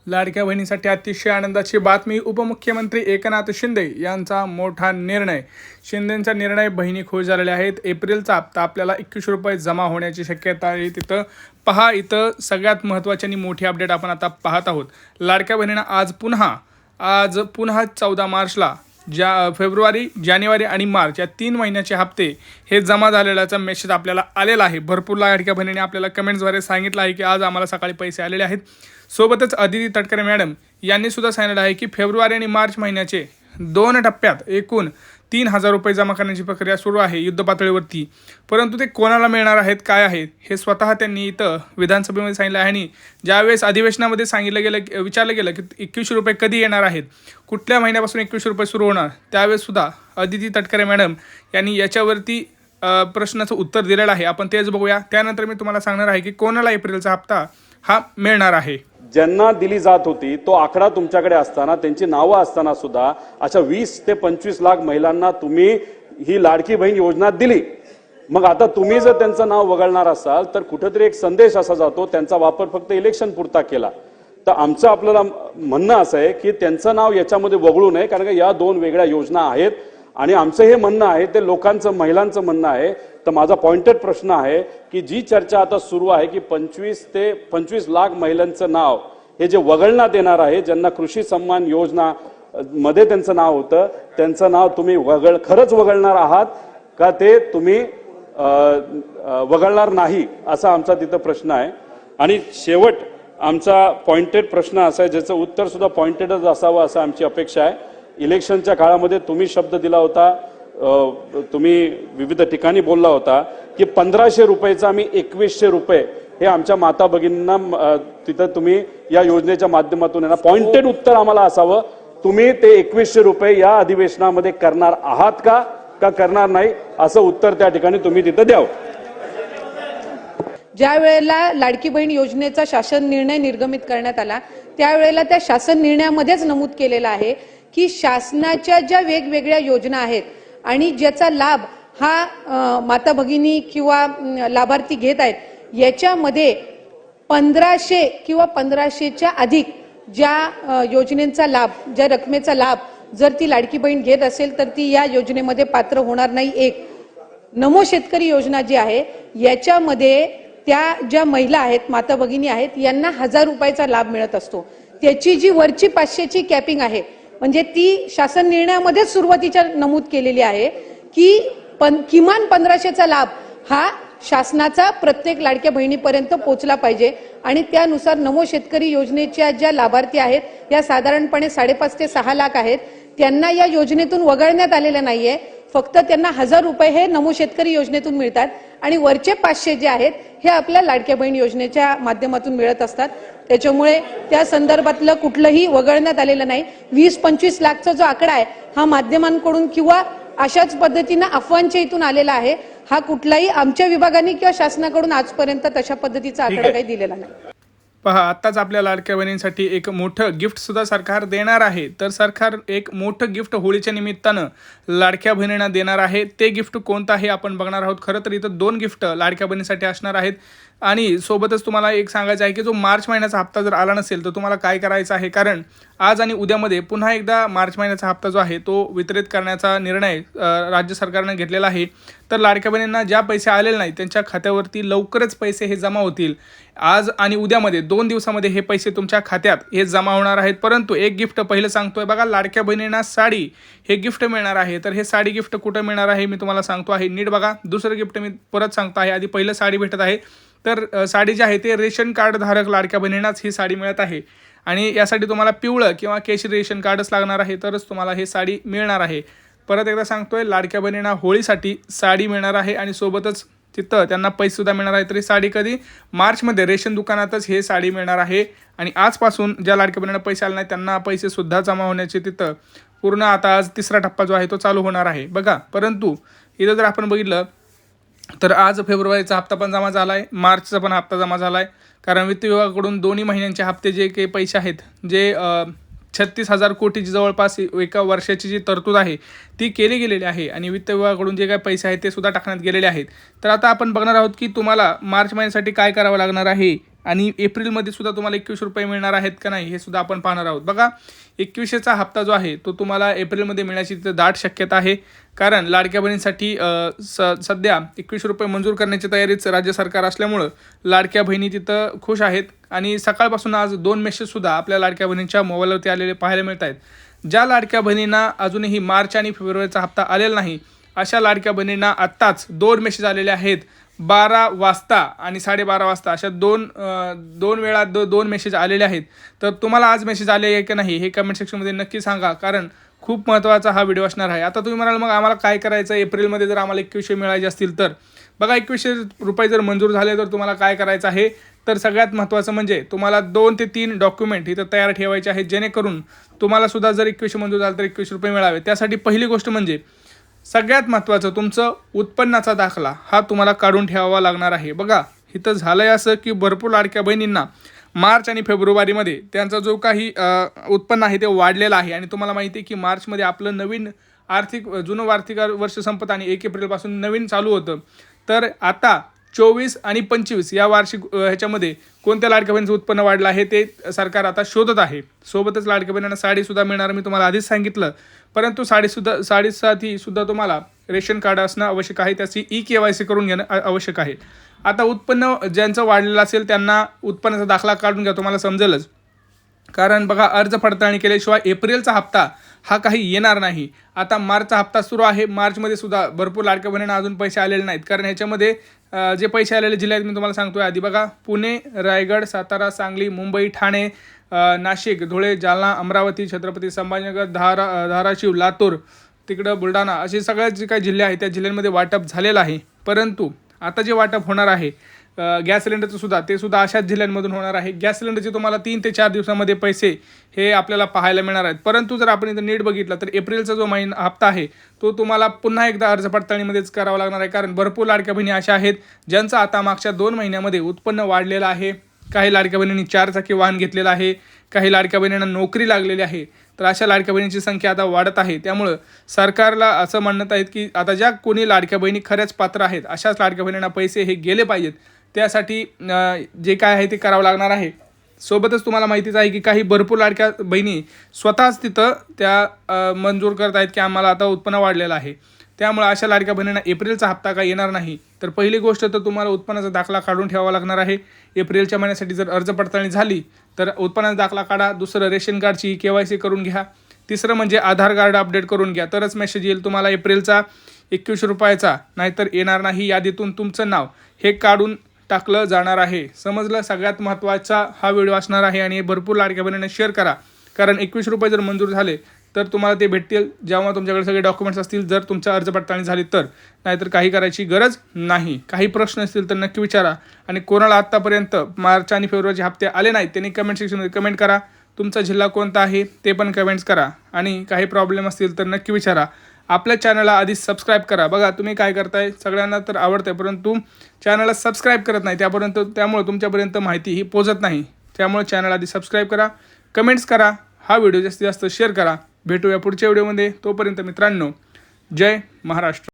लाडक्या बहिणीसाठी अतिशय आनंदाची बातमी. उपमुख्यमंत्री एकनाथ शिंदे यांचा मोठा निर्णय. शिंदेंचा निर्णय बहिणी खुश झालेल्या आहेत. एप्रिलचा हप्ता आपल्याला 21 रुपये जमा होण्याची शक्यता आहे. तिथं पहा, इथं सगळ्यात महत्त्वाची आणि मोठी अपडेट आपण आता पाहत आहोत. लाडक्या बहिणींना आज पुन्हा 14 मार्चला फेब्रुवारी, जानेवारी आणि मार्च या 3 महिन्याचे हप्ते हे जमा झालेल्याचा मेसेज आपल्याला आलेला आहे. भरपूर लाडक्या बहिणींनी आपल्याला कमेंट्सद्वारे सांगितलं आहे की आज आम्हाला सकाळी पैसे आलेले आहेत. सोबतच अदिती तटकरे मॅडम यांनी सुद्धा सांगितलं आहे की फेब्रुवारी आणि मार्च महिन्याचे 2 टप्प्यात एकूण 3,000 रुपये जमा करण्याची प्रक्रिया सुरू आहे युद्धपातळीवरती. परंतु ते कोणाला मिळणार आहेत, काय आहेत, हे स्वतः त्यांनी इथं विधानसभेमध्ये सांगितलं आहे. आणि ज्यावेळेस अधिवेशनामध्ये विचारलं गेलं की 21 रुपये कधी येणार आहेत, कुठल्या महिन्यापासून 21 रुपये सुरू होणार, त्यावेळेस सुद्धा अदिती तटकरे मॅडम यांनी याच्यावरती प्रश्नाचं उत्तर दिलेलं आहे. आपण तेच बघूया. त्यानंतर मी तुम्हाला सांगणार आहे की कोणाला एप्रिलचा हप्ता हा मिळणार आहे. ज्यांना दिली जात होती तो आकडा तुमच्याकडे असताना, त्यांची नावं असताना सुद्धा अशा 20 ते 25 लाख महिलांना तुम्ही ही लाडकी बहीण योजना दिली. मग आता तुम्ही जर त्यांचं नाव वगळणार असाल तर कुठेतरी एक संदेश असा जातो, त्यांचा वापर फक्त इलेक्शन पुरता केला. तर आमचं आपल्याला म्हणणं असं आहे की त्यांचं नाव याच्यामध्ये वगळू नये, कारण का या 2 वेगळ्या योजना आहेत. आणि आमचं हे म्हणणं आहे ते लोकांचं, महिलांचं म्हणणं आहे. तर माझा पॉइंटेड प्रश्न आहे की जी चर्चा आता सुरू आहे की 25 ते 25 लाख महिलांचं नाव हे जे वगळण्यात येणार आहे, ज्यांना कृषी सन्मान योजना मध्ये त्यांचं नाव होतं, त्यांचं नाव तुम्ही खरंच वगळणार आहात का, ते तुम्ही वगळणार नाही, असा आमचा तिथं प्रश्न आहे. आणि शेवट आमचा पॉइंटेड प्रश्न असा आहे, ज्याचं उत्तर सुद्धा पॉइंटेडच असावं असं आमची अपेक्षा आहे. इलेक्शनच्या काळामध्ये तुम्ही शब्द दिला होता, तुम्ही विविध ठिकाणी बोलला होता की 1500 रुपयेचा आम्ही 2100 रुपये हे आमच्या माता भगिनींना तिथं तुम्ही या योजनेच्या माध्यमातून येणार. पॉइंटेड उत्तर आम्हाला असावं, तुम्ही ते 2100 रुपये या अधिवेशनामध्ये करणार आहात का करणार नाही, असं उत्तर त्या ठिकाणी तुम्ही तिथं द्यावं. ज्या वेळेला लाडकी बहीण योजनेचा शासन निर्णय निर्गमित करण्यात आला, त्यावेळेला त्या शासन निर्णयामध्येच नमूद केलेलं आहे की शासनाच्या ज्या वेगवेगळ्या योजना आहेत आणि ज्याचा लाभ हा माता भगिनी किंवा लाभार्थी घेत आहेत, याच्यामध्ये 1500 किंवा 1500च्या अधिक ज्या योजनेचा लाभ, ज्या रकमेचा लाभ जर ती लाडकी बहीण घेत असेल तर ती या योजनेमध्ये पात्र होणार नाही. एक नमो शेतकरी योजना जी आहे, याच्यामध्ये त्या ज्या महिला आहेत, माता भगिनी आहेत, यांना 1000 रुपयाचा लाभ मिळत असतो. त्याची जी वरची 500ची कॅपिंग आहे, म्हणजे ती शासन निर्णयामध्ये सुरुवातीच्या नमूद केलेली आहे की किमान 1500चा लाभ हा शासनाचा प्रत्येक लाडक्या बहिणीपर्यंत पोहोचला पाहिजे. आणि त्यानुसार नमो शेतकरी योजनेच्या ज्या लाभार्थी आहेत, या साधारणपणे 5.5 ते 6 लाख आहेत. त्यांना या योजनेतून वगळण्यात आलेलं नाहीये. फक्त त्यांना 1000 रुपये हे नमो शेतकरी योजनेतून मिळतात आणि वरचे 500 जे आहेत हे आपल्या लाडक्या बहीण योजनेच्या माध्यमातून मिळत असतात. त्याच्यामुळे त्या संदर्भातलं कुठलंही वगळण्यात आलेलं नाही. 20-25 लाखचा जो आकडा आहे हा माध्यमांकडून किंवा अशाच पद्धतीनं अफवांच्या इथून आलेला आहे. हा कुठलाही आमच्या विभागाने किंवा शासनाकडून आजपर्यंत तशा पद्धतीचा आकडा काही दिलेला नाही. पहा, आत्ताच आपल्या लाडक्या बहिणींसाठी एक मोठं गिफ्ट सुद्धा सरकार देणार आहे. तर सरकार एक मोठं गिफ्ट होळीच्या निमित्तानं लाडक्या बहिणींना देणार आहे. ते गिफ्ट कोणतं आहे आपण बघणार आहोत. खरं तर इथं 2 गिफ्ट लाडक्या बहिणीसाठी असणार आहेत. आणि सोबतच तुम्हाला एक सांगायचं आहे की जो मार्च महिन्याचा हप्ता जर आला नसेल तर तुम्हाला काय करायचं आहे, कारण आज आणि उद्यामध्ये पुन्हा एकदा मार्च महिन्याचा हप्ता जो आहे तो वितरित करण्याचा निर्णय राज्य सरकारने घेतलेला आहे. तर लाडक्या बहिणींना ज्या पैसे आलेले नाही त्यांच्या खात्यावरती लवकरच पैसे हे जमा होतील. आज आणि उद्यामध्ये 2 दिवसामध्ये हे पैसे तुमच्या खात्यात हे जमा होणार आहेत. परंतु एक गिफ्ट पहिलं सांगतोय बघा, लाडक्या बहिणींना साडी हे गिफ्ट मिळणार आहे. तर हे साडी गिफ्ट कुठं मिळणार आहे मी तुम्हाला सांगतो आहे, नीट बघा. दुसरं गिफ्ट मी परत सांगतो आहे. आधी पहिलं साडी भेटत आहे. तर साडी जी आहे ते रेशन कार्ड धारक लाडक्या बहिणींनाच ही साडी मिळत आहे. आणि यासाठी तुम्हाला पिवळं किंवा केशरी रेशन कार्डच लागणार आहे, तरच तुम्हाला हे साडी मिळणार आहे. परत एकदा सांगतोय, लाडक्या बहिणींना होळीसाठी साडी मिळणार आहे आणि सोबतच तिथं त्यांना पैसेसुद्धा मिळणार आहे. तरी साडी कधी, मार्चमध्ये रेशन दुकानातच हे साडी मिळणार आहे. आणि आजपासून ज्या लाडक्या बहिणींना पैसे आले नाही त्यांना पैसेसुद्धा जमा होण्याचे तिथं पूर्ण आता आज 3रा टप्पा जो आहे तो चालू होणार आहे बघा. परंतु इथं जर आपण बघितलं तर आज फेब्रुवारीचा हप्ता पण जमा झाला आहे, मार्चचा पण हप्ता जमा झाला आहे. कारण वित्त विभागाकडून दोन्ही महिन्यांचे हप्ते जे काही पैसे आहेत, जे 36,000 कोटीची जवळपास एका वर्षाची जी तरतूद आहे ती केली गेलेली आहे. आणि वित्त विभागाकडून जे काही पैसे आहेत ते सुद्धा टाकण्यात गेलेले आहेत. तर आता आपण बघणार आहोत की तुम्हाला मार्च महिन्यासाठी काय करावं लागणार आहे. आणि एप्रिलमध्ये सुद्धा तुम्हाला 21 रुपये मिळणार आहेत का नाही हे सुद्धा आपण पाहणार आहोत. बघा 21चा हप्ता जो आहे तो तुम्हाला एप्रिलमध्ये मिळण्याची तिथं दाट शक्यता आहे, कारण लाडक्या बहिणींसाठी सध्या 21 रुपये मंजूर करण्याची तयारीच राज्य सरकार असल्यामुळं लाडक्या बहिणी तिथं खुश आहेत. आणि सकाळपासून आज 2 मेसेजसुद्धा आपल्या लाडक्या बहिणींच्या मोबाईलवरती आलेले पाहायला मिळत आहेत. ज्या लाडक्या बहिणींना अजूनही मार्च आणि फेब्रुवारीचा हप्ता आलेला नाही अशा लाडक्या बहिणींना आत्ताच 2 मेसेज आलेले आहेत. 12 वाजता आणि 12:30 वाजता अशा दोन वेळा 2 मेसेज आलेले आहेत. तर तुम्हाला आज मेसेज आले आहे की नाही हे कमेंट सेक्शनमध्ये नक्की सांगा, कारण खूप महत्त्वाचा हा व्हिडिओ असणार आहे. आता तुम्ही म्हणाल मग आम्हाला काय करायचं एप्रिलमध्ये जर आम्हाला 2100 मिळायचे असतील तर? बघा 2100 रुपये जर मंजूर झाले तर तुम्हाला काय करायचं आहे, तर सगळ्यात महत्त्वाचं म्हणजे तुम्हाला 2 ते 3 डॉक्युमेंट इथं तयार ठेवायचे आहेत, जेणेकरून तुम्हाला सुद्धा जर 2100 मंजूर झालं तर 21 रुपये मिळावे. त्यासाठी पहिली गोष्ट म्हणजे सगळ्यात महत्त्वाचं तुमचं उत्पन्नाचा दाखला हा तुम्हाला काढून ठेवावा लागणार आहे. बघा इथं झालं आहे असं की भरपूर लाडक्या बहिणींना मार्च आणि फेब्रुवारीमध्ये त्यांचा जो काही उत्पन्न आहे ते वाढलेलं आहे. आणि तुम्हाला माहिती आहे की मार्चमध्ये आपलं नवीन जुनं आर्थिक वर्ष संपत आणि 1 एप्रिलपासून नवीन चालू होतं. तर आता 24 आणि 25 या वार्षिक ह्याच्यामध्ये कोणत्या लाडक्या बहिणीचं उत्पन्न वाढलं आहे ते सरकार आता शोधत आहे. सोबतच लाडक्या बहिणींना साडीसुद्धा मिळणार, मी तुम्हाला आधीच सांगितलं. परंतु साडीसाठी सुद्धा तुम्हाला रेशन कार्ड असणं आवश्यक आहे, त्याची EKYC करून घेणं आवश्यक आहे. आता उत्पन्न ज्यांचं वाढलेलं असेल त्यांना उत्पन्नाचा दाखला काढून घ्या, तुम्हाला समजेलच. कारण बघा अर्ज पडताळणी केल्याशिवाय एप्रिलचा हप्ता हा काही येणार नाही. आता मार्चचा हप्ता सुरू आहे, मार्चमध्ये सुद्धा भरपूर लाडक्या बहिणींना अजून पैसे आलेले नाहीत. कारण ह्याच्यामध्ये जे पैसे आलेले जिल्हे आहेत मी तुम्हाला सांगतोय आधी. बघा पुणे, रायगड, सातारा, सांगली, मुंबई, ठाणे, नाशिक, धुळे, जालना, अमरावती, छत्रपती संभाजीनगर, धाराशिव, लातूर, तिकडं बुलढाणा असे सगळे जे काही जिल्हे आहेत त्या जिल्ह्यांमध्ये वाटप झालेलं आहे. परंतु आता जे वाटप होणार आहे गॅस सिलेंडरचं सुद्धा ते सुद्धा अशाच जिल्ह्यांमधून होणार आहे. गॅस सिलेंडरचे तुम्हाला 3 ते 4 दिवसामध्ये पैसे हे आपल्याला पाहायला मिळणार आहेत. परंतु जर आपण इथं नीट बघितलं तर एप्रिलचा जो हप्ता आहे तो तुम्हाला पुन्हा एकदा अर्ज पडताळणीमध्येच करावा लागणार आहे. कारण भरपूर लाडक्या बहिणी अशा आहेत ज्यांचं आता मागच्या 2 महिन्यामध्ये उत्पन्न वाढलेलं आहे. काही लाडक्या बहिणींनी 4 चाकी वाहन घेतलेलं आहे, काही लाडक्या बहिणींना नोकरी लागलेली आहे. तर अशा लाडक्या बहिणींची संख्या आता वाढत आहे. त्यामुळं सरकारला असं म्हणत आहेत की आता ज्या कोणी लाडक्या बहिणी खऱ्याच पात्र आहेत अशाच लाडक्या बहिणींना पैसे हे गेले पाहिजेत. त्यासाठी जे काय आहे ते करावं लागणार आहे. सोबतच तुम्हाला माहितीच आहे की काही भरपूर लाडक्या बहिणी स्वतःच तिथं त्या मंजूर करत आहेत की आम्हाला आता उत्पन्न वाढलेलं आहे. त्यामुळे अशा लाडक्या बहिणींना एप्रिलचा हप्ता काय येणार नाही. तर पहिली गोष्ट तर तुम्हाला उत्पन्नाचा दाखला काढून ठेवावा लागणार आहे. एप्रिलच्या महिन्यासाठी जर अर्ज पडताळणी झाली तर उत्पन्नाचा दाखला काढा. दुसरं रेशन कार्डची KYC करून घ्या. तिसरं म्हणजे आधार कार्ड अपडेट करून घ्या, तरच मेसेज येईल तुम्हाला एप्रिलचा 21 रुपयाचा, नाहीतर येणार नाही. यादीतून तुमचं नाव हे काढून टाकलं जाणार आहे. समजलं? सगळ्यात महत्त्वाचा हा व्हिडिओ असणार आहे आणि भरपूर लाडक्या बहिणींना शेअर करा. कारण 21 रुपये जर मंजूर झाले तर तुम्हाला ते भेटतील जेव्हा तुमच्याकडे सगळे डॉक्युमेंट्स असतील, जर तुमच्या अर्ज पडताळणी झाली तर. नाहीतर काही करायची गरज नाही. काही प्रश्न असतील तर नक्की विचारा. आणि कोणाला आत्तापर्यंत मार्च आणि फेब्रुवारीचे हप्ते आले नाहीत त्यांनी कमेंट सेक्शनमध्ये कमेंट करा. तुमचा जिल्हा कोणता आहे ते पण कमेंट्स करा. आणि काही प्रॉब्लेम असतील तर नक्की विचारा. आपल्या चॅनलला आधी सबस्क्राईब करा. बघा तुम्ही काय करताय, सगळ्यांना तर आवडतं आहे परंतु चॅनलला सबस्क्राईब करत नाही, त्यामुळे तुमच्यापर्यंत माहिती ही पोहोचत नाही. त्यामुळे चॅनल आधी सबस्क्राईब करा, कमेंट्स करा, हा व्हिडिओ जास्तीत जास्त शेअर करा. भेटूया पुढच्या व्हिडिओमध्ये. तोपर्यंत मित्रांनो, जय महाराष्ट्र.